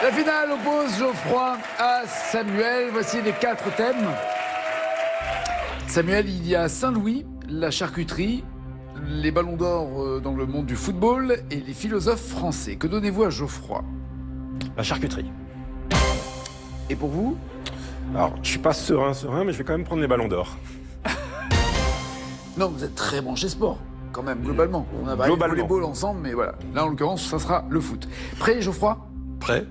La finale oppose Geoffroy à Samuel. Voici les 4 thèmes. Samuel, il y a Saint-Louis, la charcuterie, les ballons d'or dans le monde du football et les philosophes français. Que donnez-vous à Geoffroy? La charcuterie. Et pour vous? Alors, je suis pas serein, mais je vais quand même prendre les ballons d'or. Non, vous êtes très branché sport, quand même, globalement. On a parlé de volleyball ensemble, mais voilà. Là, en l'occurrence, ça sera le foot. Prêt, Geoffroy? Prêt.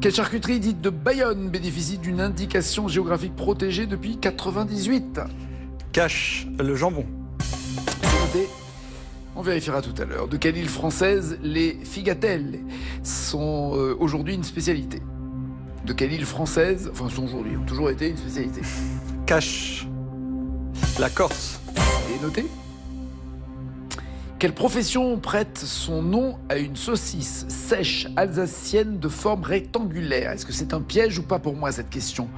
Quelle charcuterie dite de Bayonne bénéficie d'une indication géographique protégée depuis 98? Cache le jambon. C'est noté. On vérifiera tout à l'heure. De quelle île française les figatelles sont aujourd'hui une spécialité? De quelle île française, enfin sont aujourd'hui, ont toujours été une spécialité? Cache la Corse. C'est noté. Quelle profession prête son nom à une saucisse sèche alsacienne de forme rectangulaire? Est-ce que c'est un piège ou pas pour moi cette question?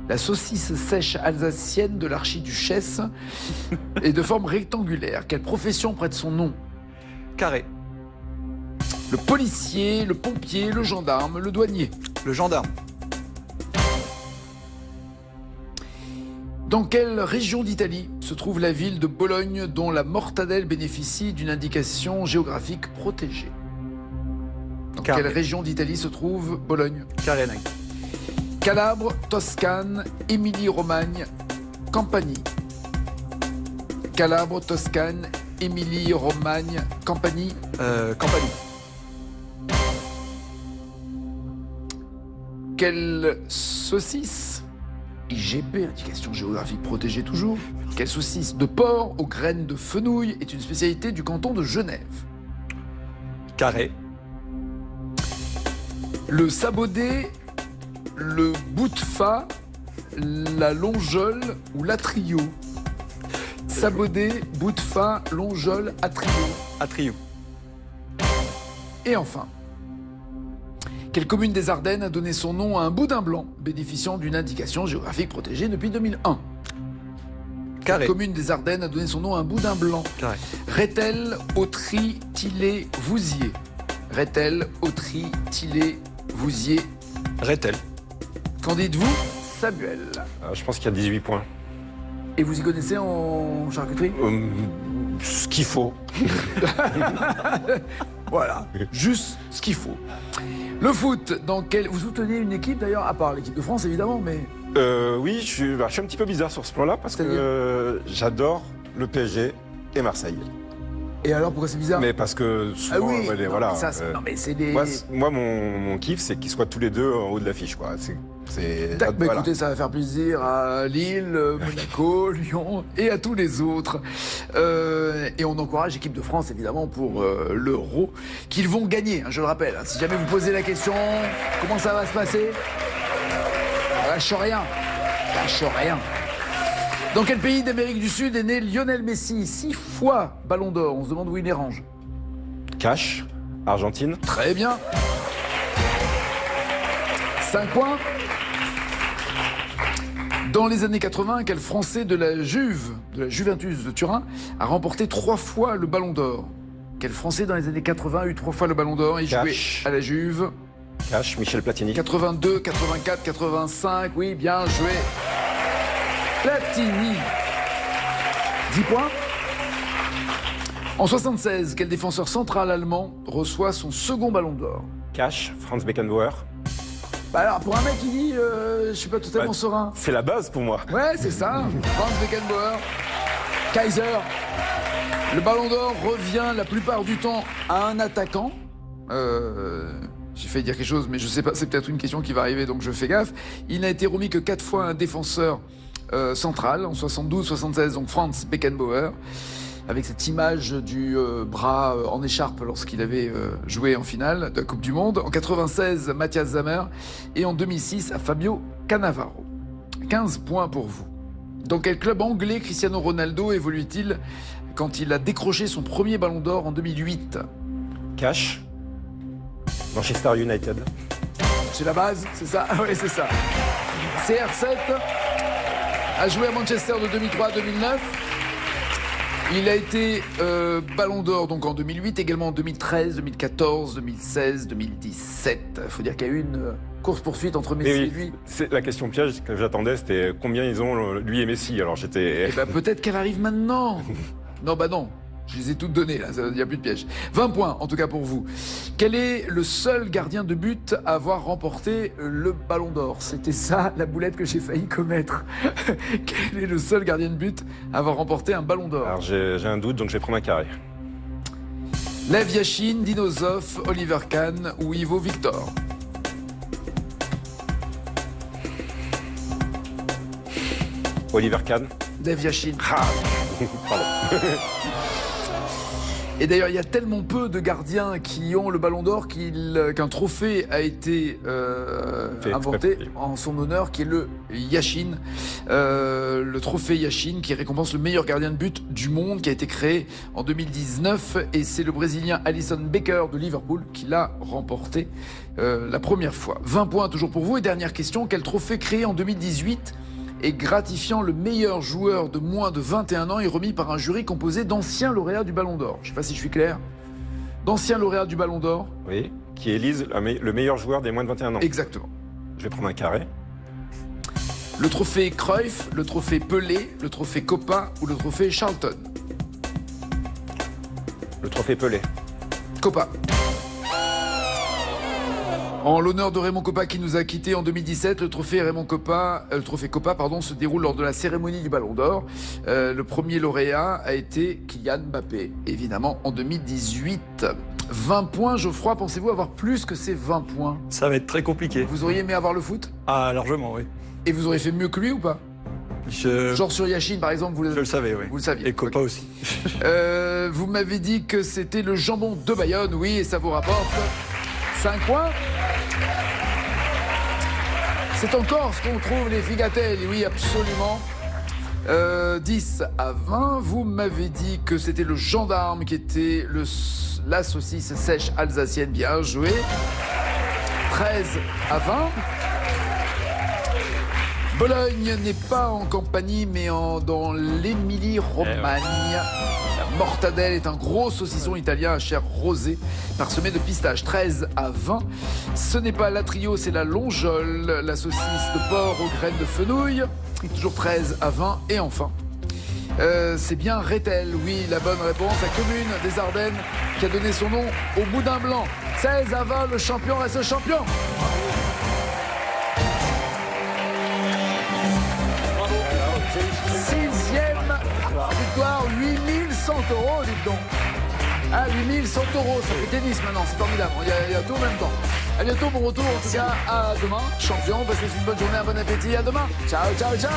La saucisse sèche alsacienne de l'archiduchesse est de forme rectangulaire. Quelle profession prête son nom? Carré. Le policier, le pompier, le gendarme, le douanier. Le gendarme. Dans quelle région d'Italie se trouve la ville de Bologne dont la mortadelle bénéficie d'une indication géographique protégée? Dans quelle région d'Italie se trouve Bologne? Carénac. Calabre, Toscane, Émilie-Romagne, Campanie. Calabre, Toscane, Émilie-Romagne, Campanie. Campanie. Quelle saucisse? IGP, indication géographique protégée toujours. Quelle saucisse de porc aux graines de fenouil est une spécialité du canton de Genève? Carré. Le sabodé, le bout-de-fa, la longeole ou l'atrio? Sabodé, bout-de-fa, longeole, atrio. Atrio. Et enfin, quelle commune des Ardennes a donné son nom à un boudin blanc bénéficiant d'une indication géographique protégée depuis 2001? Carré. Quelle commune des Ardennes a donné son nom à un boudin blanc? Carré. Rethel, Autry, Tillé, Vouziers. Rethel, Autry, Tillé, Vouziers. Rethel. Qu'en dites-vous, Samuel? Je pense qu'il y a 18 points. Et vous y connaissez en charcuterie? Ce qu'il faut. Voilà, juste ce qu'il faut. Le foot, dans quel... Vous soutenez une équipe d'ailleurs, à part l'équipe de France évidemment, mais... Oui, je suis un petit peu bizarre sur ce plan-là parce que j'adore le PSG et Marseille. Et alors pourquoi c'est bizarre? Mais parce que souvent, Ah oui, non, voilà. mais ça, non mais c'est des... Moi, mon kiff, c'est qu'ils soient tous les deux en haut de l'affiche, quoi. Tac, bah, voilà. écoutez, ça va faire plaisir à Lille, Monaco, Lyon et à tous les autres. Et on encourage l'équipe de France, évidemment, pour l'Euro, qu'ils vont gagner, hein, je le rappelle. Si jamais vous posez la question, comment ça va se passer? Lâche rien. Lâche rien. Dans quel pays d'Amérique du Sud est né Lionel Messi? 6 fois Ballon d'Or. On se demande où il les range. Cash, Argentine. Très bien. 5 points. Dans les années 80, quel Français de la Juventus de Turin, a remporté 3 fois le Ballon d'Or? Quel Français dans les années 80 a eu 3 fois le Ballon d'Or et joué à la Juve? Cash, Michel Platini. 82, 84, 85, oui, bien joué. Platini. 10 points. En 76, quel défenseur central allemand reçoit son second Ballon d'Or? Cash, Franz Beckenbauer. Bah alors, pour un mec qui dit, je suis pas totalement serein. C'est la base pour moi. Ouais, c'est ça. Franz Beckenbauer. Kaiser. Le Ballon d'Or revient la plupart du temps à un attaquant. J'ai failli dire quelque chose, mais je sais pas, c'est peut-être une question qui va arriver, donc je fais gaffe. Il n'a été remis que 4 fois à un défenseur central, en 72, 76, donc Franz Beckenbauer, avec cette image du bras en écharpe lorsqu'il avait joué en finale de la Coupe du Monde. En 96, Matthias Sammer. Et en 2006, à Fabio Cannavaro. 15 points pour vous. Dans quel club anglais Cristiano Ronaldo évolue-t-il quand il a décroché son premier Ballon d'Or en 2008? Cash, Manchester United. C'est la base, c'est ça? Ah oui, c'est ça. CR7 a joué à Manchester de 2003 à 2009. Il a été Ballon d'Or donc en 2008, également en 2013, 2014, 2016, 2017. Il faut dire qu'il y a eu une course-poursuite entre Messi et lui. C'est la question piège que j'attendais, c'était combien ils ont lui et Messi. Alors j'étais. Eh ben peut-être qu'elle arrive maintenant. Non, bah non. Je les ai toutes données, là, il n'y a plus de piège. 20 points, en tout cas pour vous. Quel est le seul gardien de but à avoir remporté le Ballon d'Or? C'était ça, la boulette que j'ai failli commettre. Quel est le seul gardien de but à avoir remporté un Ballon d'Or? Alors j'ai un doute, donc je vais prendre un carré. Lev Yachine, Dino Zoff, Oliver Kahn ou Ivo Victor? Oliver Kahn. Lev Yachine. Ah pardon. Et d'ailleurs, il y a tellement peu de gardiens qui ont le Ballon d'Or qu'un trophée a été inventé en son honneur, qui est le Yachine. Le trophée Yachine, qui récompense le meilleur gardien de but du monde, qui a été créé en 2019. Et c'est le Brésilien Alisson Becker de Liverpool qui l'a remporté la première fois. 20 points toujours pour vous. Et dernière question, quel trophée créé en 2018 et gratifiant le meilleur joueur de moins de 21 ans est remis par un jury composé d'anciens lauréats du Ballon d'Or? Je ne sais pas si je suis clair. D'anciens lauréats du Ballon d'Or. Oui, qui élisent le meilleur joueur des moins de 21 ans. Exactement. Je vais prendre un carré. Le trophée Cruyff, le trophée Pelé, le trophée Copa ou le trophée Charlton? Le trophée Pelé. Copa. En l'honneur de Raymond Kopa qui nous a quittés en 2017, le trophée Copa se déroule lors de la cérémonie du Ballon d'Or. Le premier lauréat a été Kylian Mbappé, évidemment, en 2018. 20 points, Geoffroy, pensez-vous avoir plus que ces 20 points? Ça va être très compliqué. Vous auriez aimé avoir le foot? Ah, largement, oui. Et vous auriez fait mieux que lui ou pas? Genre sur Yachine, par exemple, je le savais, oui. Vous le saviez. Et Copa aussi. Vous m'avez dit que c'était le jambon de Bayonne, oui, et ça vous rapporte 5 points. C'est en Corse qu'on trouve les figatelles, oui, absolument. 10 à 20, vous m'avez dit que c'était le gendarme qui était la saucisse sèche alsacienne, bien joué. 13 à 20. Bologne n'est pas en Campanie, mais dans l'Émilie-Romagne. La mortadelle est un gros saucisson italien à chair rosée, parsemé de pistaches. 13 à 20. Ce n'est pas la trio, c'est la longeole, la saucisse de porc aux graines de fenouil. Toujours 13 à 20. Et enfin, c'est bien Rethel, oui, la bonne réponse. La commune des Ardennes qui a donné son nom au boudin blanc. 16 à 20, le champion reste champion. Sixième victoire, 8100 €, dites donc. Ah, 8100 €, ça fait tennis maintenant, c'est formidable. Il y a tout en même temps. À bientôt, bon retour en tout cas, à demain. Champion, passez une bonne journée, un bon appétit, à demain. Ciao, ciao, ciao.